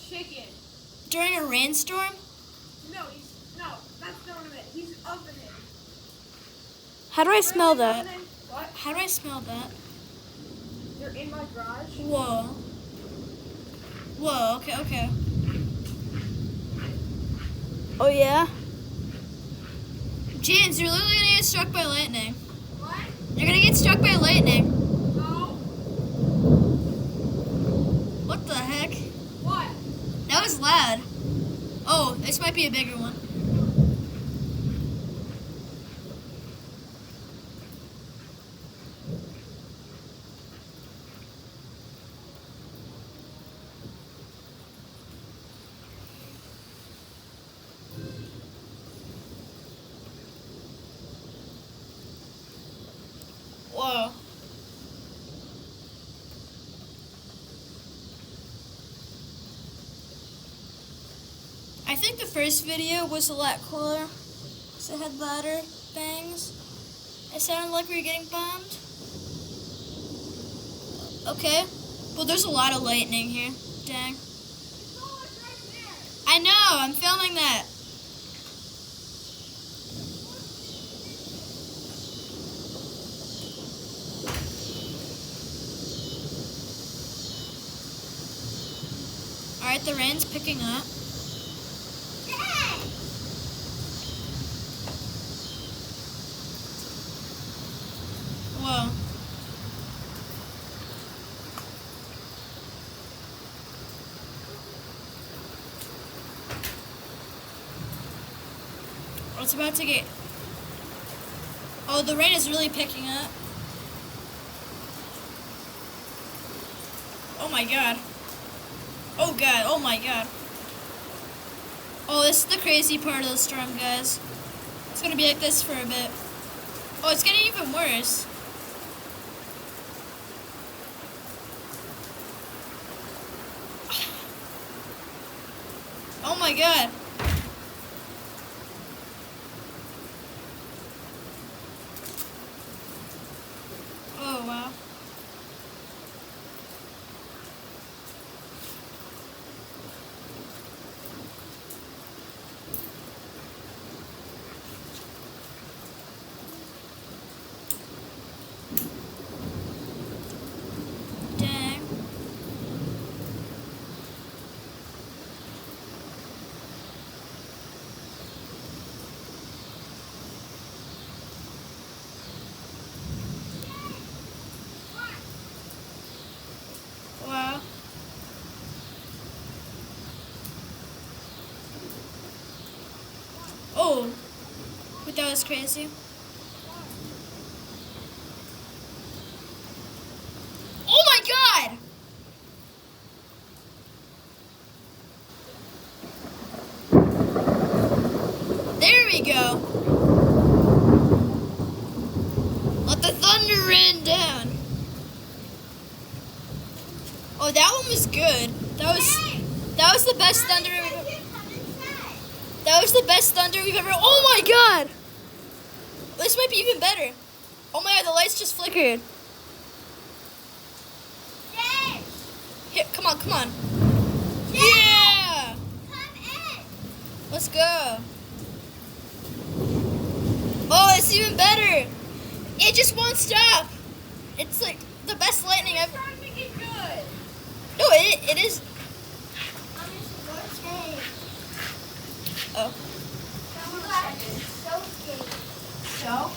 chicken. During a rainstorm? No, that's not what I meant. He's ovening. How do I smell that? What? How do I smell that? You're in my garage? Whoa. Whoa, okay. Oh, yeah? James, you're literally gonna get struck by lightning. What? You're gonna get struck by lightning. No. What the heck? What? That was loud. Oh, this might be a bigger one. Whoa. I think the first video was a lot cooler because it had louder bangs. It sounded like we were getting bombed. Okay. Well, there's a lot of lightning here. Dang. I know, I'm filming that. Alright, the rain's picking up. Whoa. Oh, it's about to get... Oh, the rain is really picking up. Oh my god. Oh god, oh my god. Oh, this is the crazy part of the storm, guys. It's gonna be like this for a bit. Oh, it's getting even worse. Oh my god. Oh wow. Dang. Wow. Oh, but that was crazy. Oh my god! There we go. Let the thunder rain down. Oh, that one was good. That was the best thunder we've ever. That was the best thunder we've ever. Oh my god! This might be even better. Oh my god, the lights just flickered. Here, come on, come on. Yeah! Come in. Let's go. Oh, it's even better. It just won't stop. It's like the best lightning ever. Trying to make it good. No, it is. Oh. So?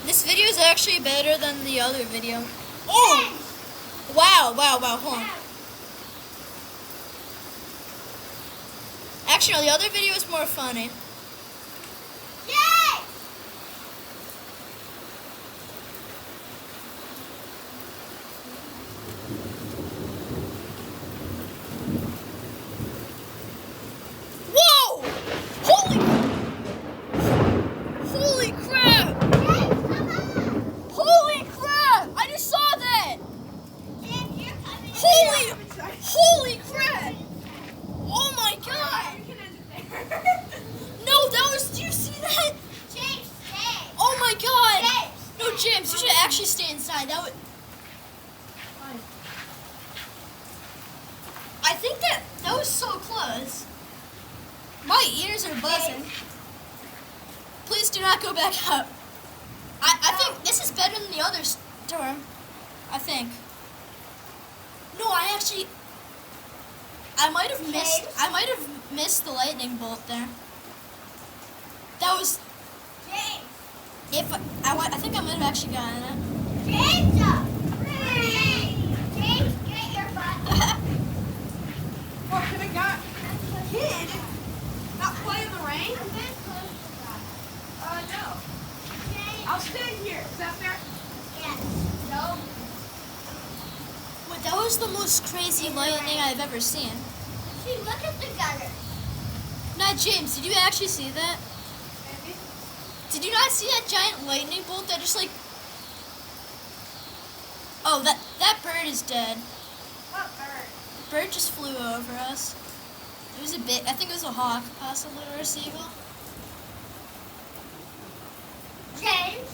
This video is actually better than the other video. Oh! Wow, hold on. Actually, no, the other video is more funny. Yay! Whoa! Holy crap! Holy crap! I just saw that! Holy crap! Oh my god! No, that was, do you see that? James, stay. Oh my god! James. No, James, you should actually stay inside. That would, think that was so close. My ears are buzzing. Please do not go back up. I think this is better than the other storm. I think. No, I might have missed the lightning bolt there. That was. James. I think I might have actually gotten it. James. James, get your butt. What could have got? Kid? Not play in the rain? I'm gonna close the garage. No. James. I'll stay here. Is that fair? Yes. No. Wait, that was the most crazy lightning I've ever seen. See, look at the gutter. Now, James, did you actually see that? Maybe. Did you not see that giant lightning bolt that just like... Oh, that bird is dead. What bird? Bird just flew over us. It was I think it was a hawk, possibly, or a seagull. James.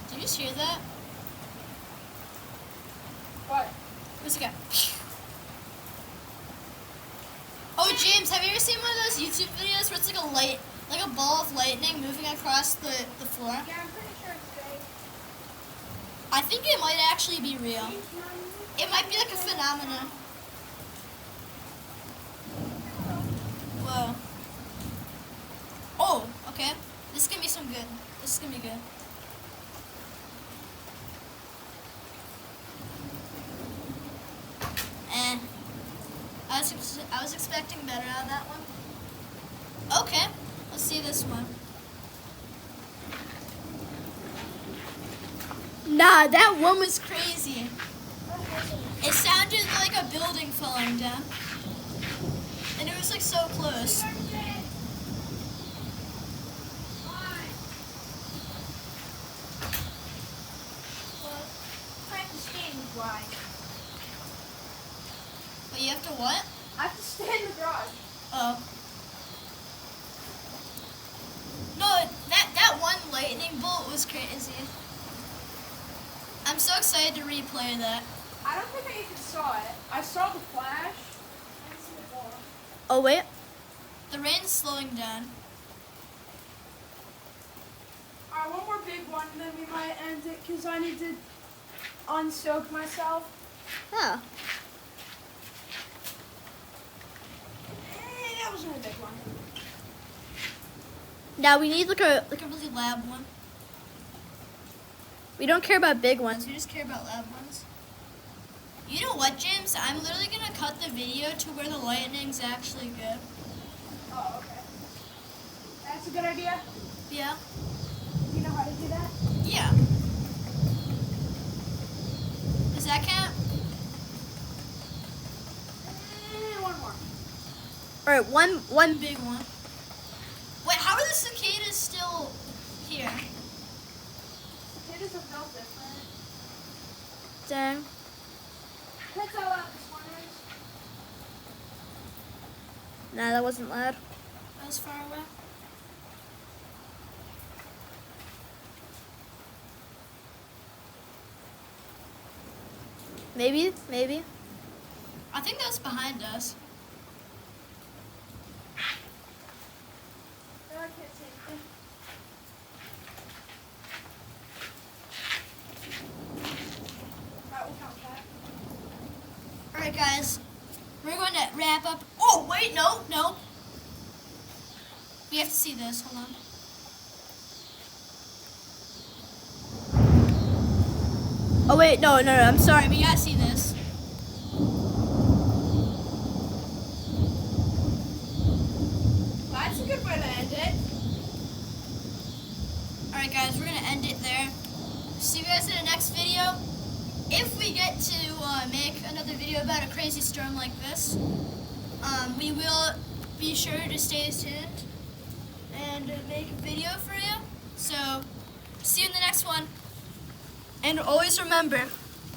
Did you just hear that? What? It was like a... Oh, James, have you ever seen one of those YouTube videos where it's like a ball of lightning moving across the floor? Yeah, I'm pretty sure it's fake. I think it might actually be real. It might be like a phenomenon. Whoa. Oh, okay. This is gonna be some good. This is gonna be good. I was expecting better out of that one. Okay, let's see this one. Nah, that one was crazy. It sounded like a building falling down. And it was like so close. But you have to what? I have to stay in the garage. Oh. No, that one lightning bolt was crazy. I'm so excited to replay that. I don't think I even saw it. I saw the flash. I didn't see the ball. Oh, wait. The rain's slowing down. Alright, one more big one, and then we might end it, because I need to unsoak myself. Oh. That wasn't a big one. Now we need like a really loud one. We don't care about big ones, we just care about loud ones. You know what, James? I'm literally gonna cut the video to where the lightning's actually good. Oh, okay. That's a good idea. Yeah? You know how to do that? Yeah. Does that count? One more. Alright, one big one. Wait, how are the cicadas still here? Cicadas have felt different. Dang. That's how loud this one is. Nah, that wasn't loud. That was far away. Maybe. I think that's behind us. No, I can't see anything. Alright, we'll count that. Alright, guys. We're going to wrap up. Oh, wait, no. We have to see this. Hold on. Oh, wait, no. I'm sorry. We gotta see this. That's a good way to end it. Alright, guys. We're going to end it there. See you guys in the next video. If we get to make another video about a crazy storm like this, we will be sure to stay tuned and make a video for you. So, see you in the next one. And always remember,